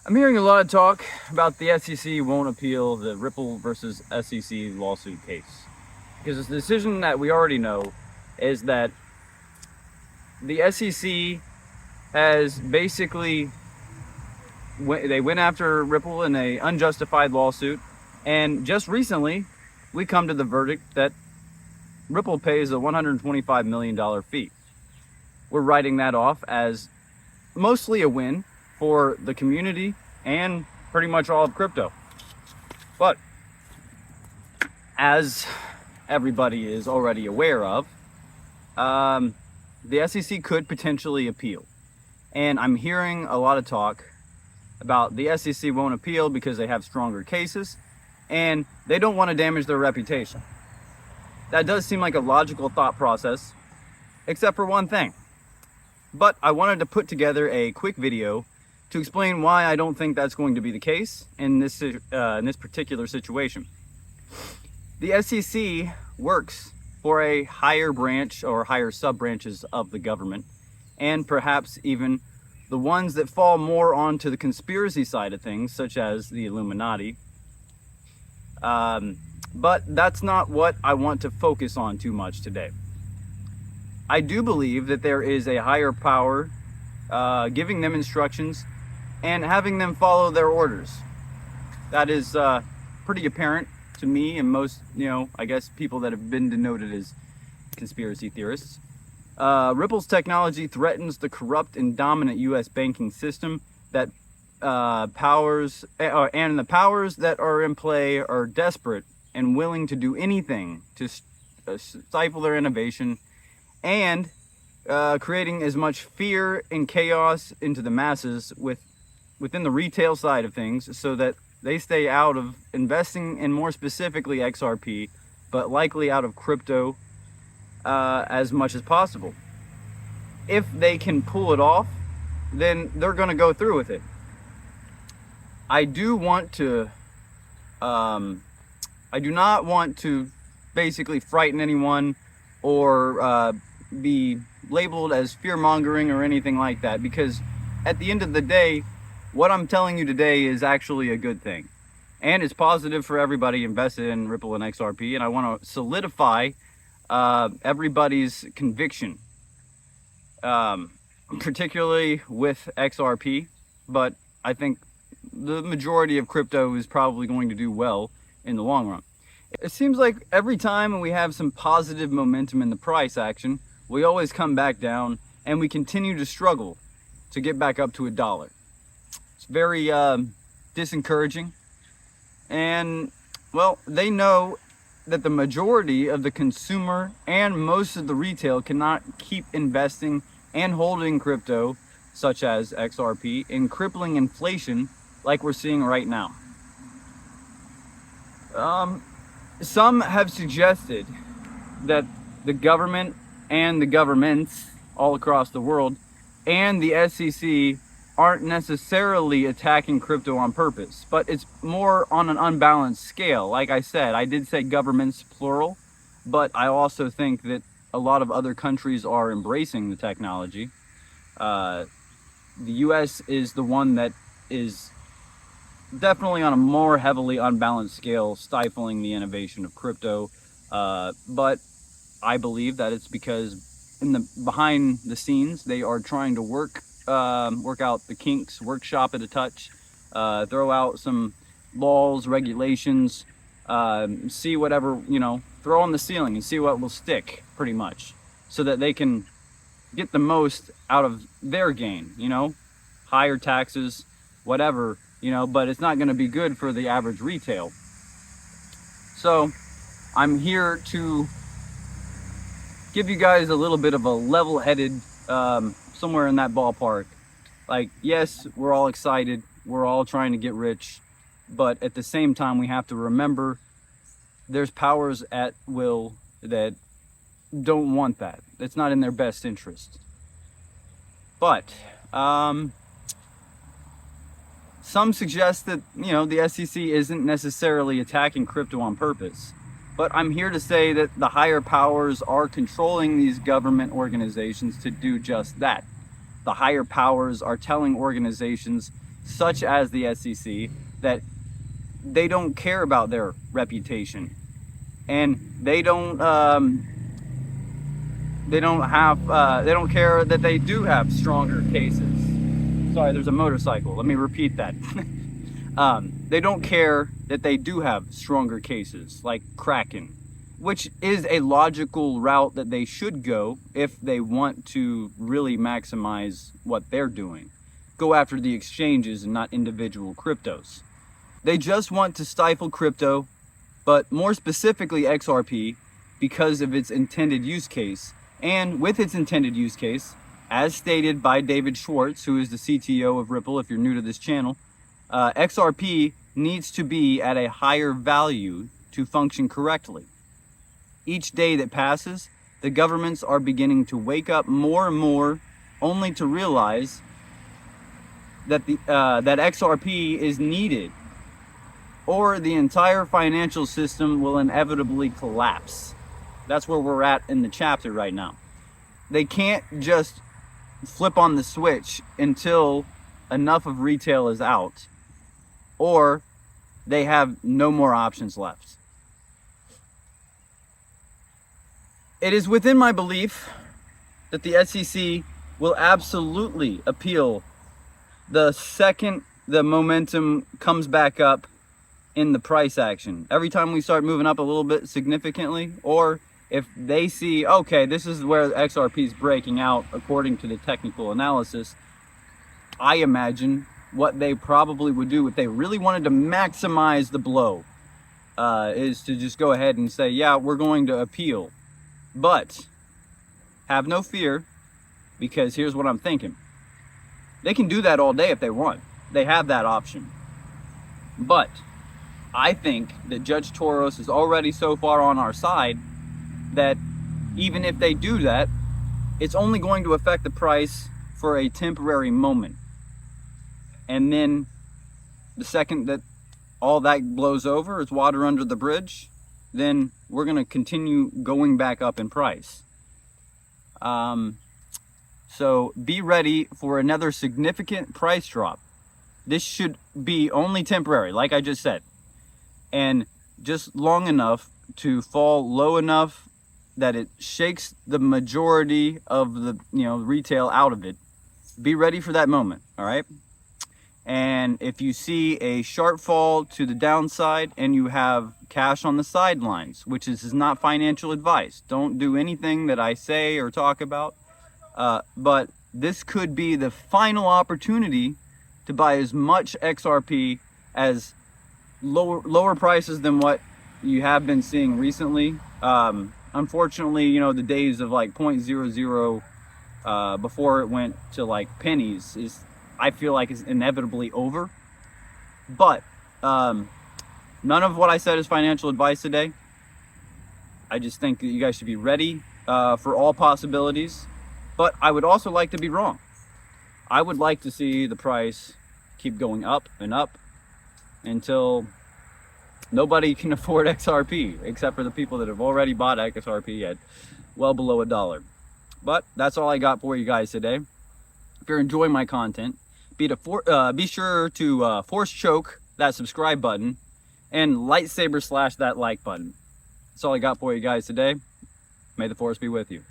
I'm hearing a lot of talk about the SEC won't appeal the Ripple versus SEC lawsuit case. Because the decision that we already know is that the SEC has basically they went after Ripple in a unjustified lawsuit, and just recently we come to the verdict that Ripple pays a $125 million fee. We're writing that off as mostly a win for the community and pretty much all of crypto. But as everybody is already aware of, the SEC could potentially appeal. And I'm hearing a lot of talk about the SEC won't appeal because they have stronger cases and they don't want to damage their reputation. That does seem like a logical thought process, except for one thing. But I wanted to put together a quick video to explain why I don't think that's going to be the case in this particular situation. The SEC works for a higher branch or higher sub-branches of the government, and perhaps even the ones that fall more onto the conspiracy side of things, such as the Illuminati. But that's not what I want to focus on too much today. I do believe that there is a higher power giving them instructions and having them follow their orders. That is pretty apparent to me and most, I guess people that have been denoted as conspiracy theorists. Ripple's technology threatens the corrupt and dominant U.S. banking system that powers and the powers that are in play are desperate and willing to do anything to stifle their innovation and creating as much fear and chaos into the masses within the retail side of things so that they stay out of investing in, more specifically, XRP, but likely out of crypto as much as possible. If they can pull it off, then they're going to go through with it. I do not want to basically frighten anyone or be labeled as fear-mongering or anything like that, because at the end of the day, what I'm telling you today is actually a good thing. And it's positive for everybody invested in Ripple and XRP, and I want to solidify everybody's conviction, particularly with XRP, but I think the majority of crypto is probably going to do well in the long run. It seems like every time we have some positive momentum in the price action, we always come back down and we continue to struggle to get back up to $1. It's very disencouraging. And, well, they know that the majority of the consumer and most of the retail cannot keep investing and holding crypto, such as XRP, in crippling inflation like we're seeing right now. Some have suggested that the government and the governments all across the world and the SEC aren't necessarily attacking crypto on purpose, but it's more on an unbalanced scale. Like I said, I did say governments plural, but I also think that a lot of other countries are embracing the technology. The US is the one that is definitely on a more heavily unbalanced scale, stifling the innovation of crypto. But I believe that it's because behind the scenes, they are trying to work out the kinks, workshop it a touch, throw out some laws, regulations, see whatever, throw on the ceiling and see what will stick, pretty much, so that they can get the most out of their gain, higher taxes, whatever, but it's not going to be good for the average retail. So I'm here to give you guys a little bit of a level-headed, somewhere in that ballpark. Like, yes, we're all excited, we're all trying to get rich, but at the same time, we have to remember there's powers at will that don't want that. It's not in their best interest. But some suggest that, the SEC isn't necessarily attacking crypto on purpose. But I'm here to say that the higher powers are controlling these government organizations to do just that. The higher powers are telling organizations such as the SEC, that they don't care about their reputation, and they don't care that they do have stronger cases. Sorry, there's a motorcycle. Let me repeat that. They don't care that they do have stronger cases like Kraken, which is a logical route that they should go if they want to really maximize what they're doing. Go after the exchanges and not individual cryptos. They just want to stifle crypto, but more specifically XRP, because of its intended use case. And with its intended use case, as stated by David Schwartz, who is the CTO of Ripple, if you're new to this channel, XRP needs to be at a higher value to function correctly. Each day that passes, the governments are beginning to wake up more and more, only to realize that that XRP is needed, or the entire financial system will inevitably collapse. That's where we're at in the chapter right now. They can't just flip on the switch until enough of retail is out, or they have no more options left. It is within my belief that the SEC will absolutely appeal the second the momentum comes back up in the price action. Every time we start moving up a little bit significantly, or if they see, okay, this is where XRP is breaking out according to the technical analysis, I imagine what they probably would do if they really wanted to maximize the blow is to just go ahead and say, yeah, we're going to appeal. But have no fear, because here's what I'm thinking. They can do that all day if they want. They have that option. But I think that Judge Soros is already so far on our side that even if they do that, it's only going to affect the price for a temporary moment. And then the second that all that blows over, it's water under the bridge, then we're going to continue going back up in price. So be ready for another significant price drop. This should be only temporary, like I just said, and just long enough to fall low enough that it shakes the majority of the retail out of it. Be ready for that moment, all right? And if you see a sharp fall to the downside and you have cash on the sidelines, which is not financial advice, don't do anything that I say or talk about, but this could be the final opportunity to buy as much XRP as lower prices than what you have been seeing recently. Unfortunately, the days of like 0.00 before it went to like pennies I feel like is inevitably over. But none of what I said is financial advice today. I just think that you guys should be ready for all possibilities. But I would also like to be wrong. I would like to see the price keep going up and up until nobody can afford XRP, except for the people that have already bought XRP at well below $1. But that's all I got for you guys today. If you're enjoying my content, be sure to force choke that subscribe button and lightsaber slash that like button. That's all I got for you guys today. May the force be with you.